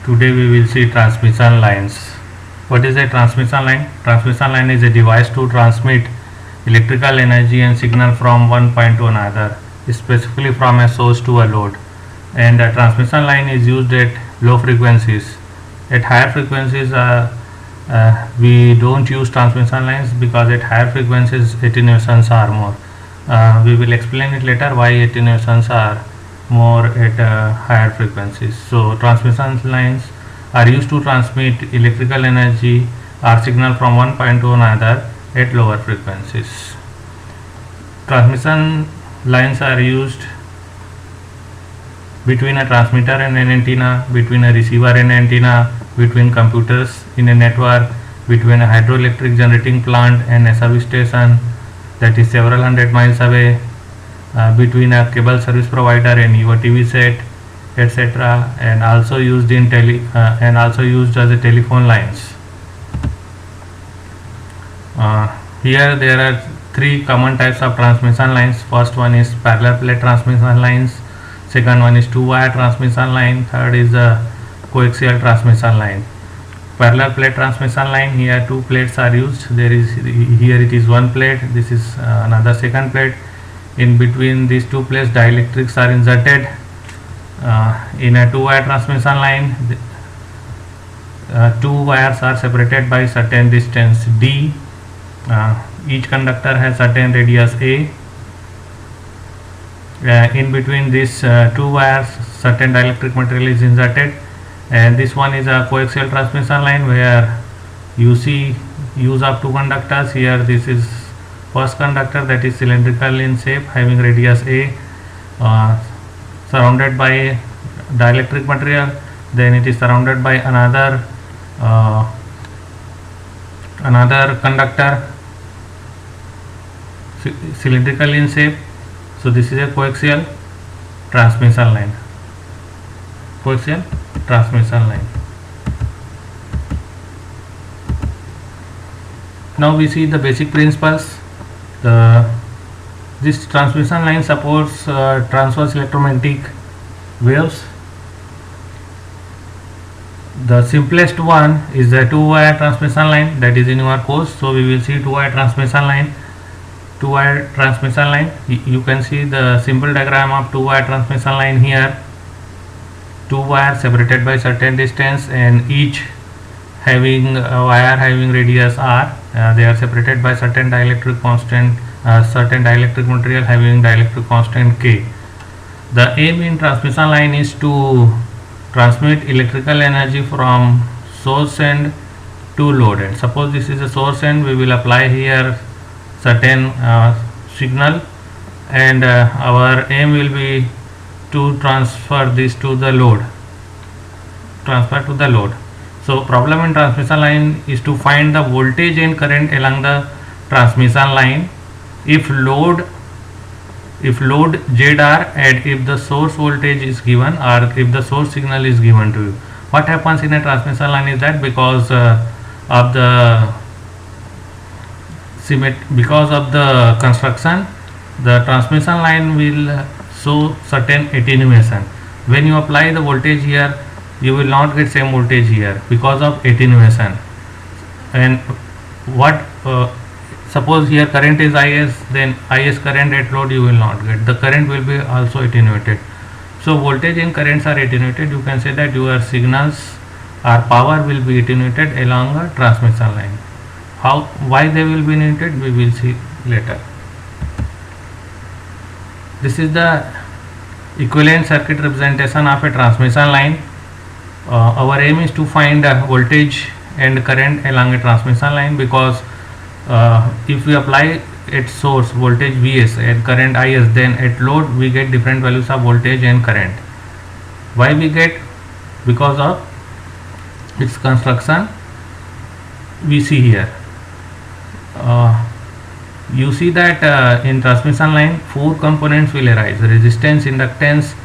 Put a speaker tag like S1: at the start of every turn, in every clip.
S1: Today we will see transmission lines. What is a transmission line? Transmission line is a device to transmit electrical energy and signal from one point to another, specifically from a source to a load. And a transmission line is used at low frequencies. At higher frequencies, we don't use transmission lines because at higher frequencies attenuations are more. We will explain it later why attenuations are more at higher frequencies. So transmission lines are used to transmit electrical energy or signal from one point to another at lower frequencies. Transmission lines are used between a transmitter and an antenna, between a receiver and antenna, between computers in a network, between a hydroelectric generating plant and a substation that is several hundred miles away, between a cable service provider and your TV set, etc., and also used in as a telephone lines. Here there are three common types of transmission lines. First one is parallel plate transmission lines, second one is two-wire transmission line, third is a coaxial transmission line. Parallel plate transmission line, here two plates are used. Here it is one plate, this is another second plate. In between these two plates dielectrics are inserted. In a two-wire transmission line, two wires are separated by certain distance d. Each conductor has certain radius a. In between these two wires certain dielectric material is inserted, and this one is a coaxial transmission line where you see use of two conductors. Here this is first conductor that is cylindrical in shape having radius a, surrounded by dielectric material. Then it is surrounded by another conductor cylindrical in shape. So this is a coaxial transmission line. Coaxial transmission line. Now we see the basic principles. This transmission line supports transverse electromagnetic waves. The simplest one is the two-wire transmission line, that is in your course. So we will see two-wire transmission line. Two-wire transmission line. You can see the simple diagram of two-wire transmission line here. Two wires separated by certain distance and each having a wire having radius r. They are separated by certain dielectric constant, certain dielectric material having dielectric constant k. The aim in transmission line is to transmit electrical energy from source end to load end. Suppose this is a source end, we will apply here certain signal, and our aim will be to transfer this to the load. So problem in transmission line is to find the voltage and current along the transmission line if load ZR and if the source voltage is given or if the source signal is given to you. What happens in a transmission line is that because of the construction, the transmission line will show certain attenuation. When you apply the voltage here, you will not get same voltage here because of attenuation. And suppose here current is Is, then Is current at load you will not get. The current will be also attenuated. So voltage and currents are attenuated. You can say that your signals or power will be attenuated along a transmission line. Why they will be attenuated, we will see later. This is the equivalent circuit representation of a transmission line. Our aim is to find voltage and current along a transmission line because if we apply at source voltage Vs and current Is, then at load we get different values of voltage and current. Why we get? Because of its construction. We see here. You see that in transmission line 4 components will arise: resistance, inductance,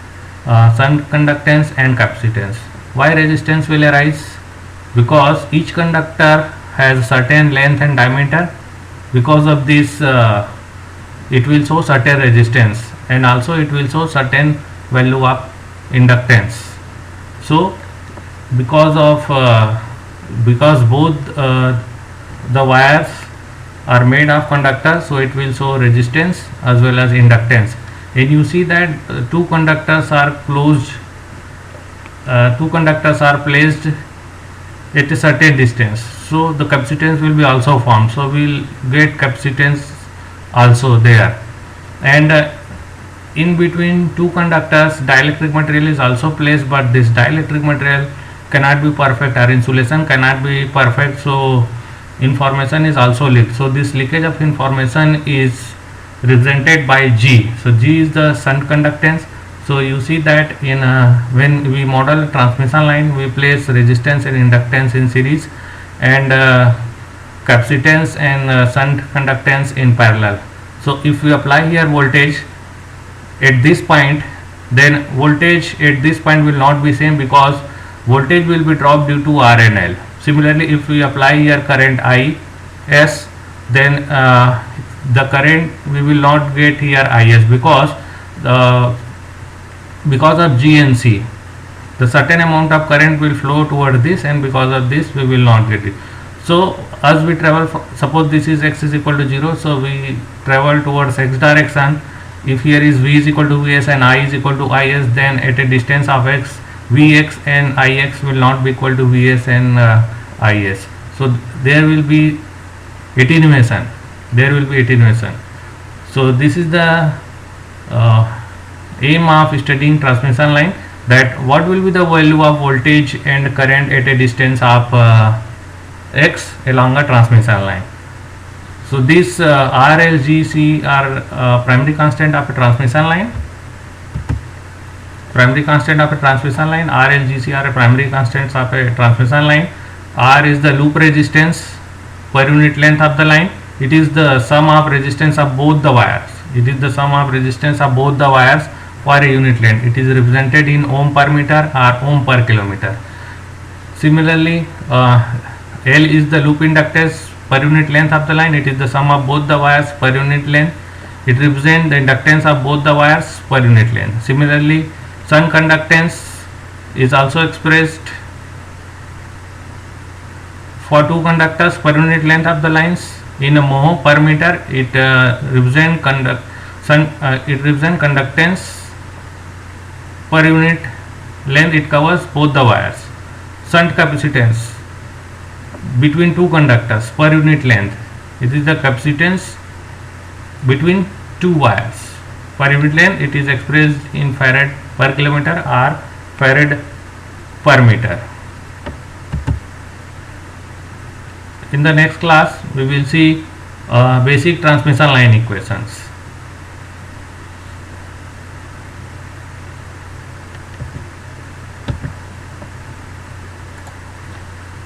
S1: shunt conductance and capacitance. Why resistance will arise? Because each conductor has certain length and diameter. Because of this it will show certain resistance and also it will show certain value of inductance. So because both the wires are made of conductors, so it will show resistance as well as inductance. And you see that two conductors are placed at a certain distance, so the capacitance will be also formed, so we will get capacitance also there. And in between two conductors dielectric material is also placed, but this dielectric material cannot be perfect, or insulation cannot be perfect, so information is also leaked. So this leakage of information is represented by G. So G is the shunt conductance. So you see that in when we model transmission line, we place resistance and inductance in series, and capacitance and shunt conductance in parallel. So if we apply here voltage at this point, then voltage at this point will not be same, because voltage will be dropped due to R and L. Similarly, if we apply here current IS, then the current we will not get here IS, because of G and C, the certain amount of current will flow toward this, and because of this we will not get it. So as we travel, suppose this is x is equal to 0, so we travel towards x direction. If here is V is equal to Vs and I is equal to Is, then at a distance of x, Vx and Ix will not be equal to Vs and Is. So there will be attenuation. So this is the aim of studying transmission line, that what will be the value of voltage and current at a distance of x along a transmission line. So this R, L, G, C are primary constant of a transmission line. R, L, G, C are primary constants of a transmission line. R is the loop resistance per unit length of the line. It is the sum of resistance of both the wires. For a unit length. It is represented in ohm per meter or ohm per kilometer. Similarly, L is the loop inductance per unit length of the line. It is the sum of both the wires per unit length. It represents the inductance of both the wires per unit length. Similarly, shunt conductance is also expressed for two conductors per unit length of the lines in a mho per meter. It represents conductance per unit length. It covers both the wires. Shunt capacitance between two conductors per unit length. It is the capacitance between two wires per unit length. It is expressed in farad per kilometer or farad per meter. In the next class, we will see basic transmission line equations.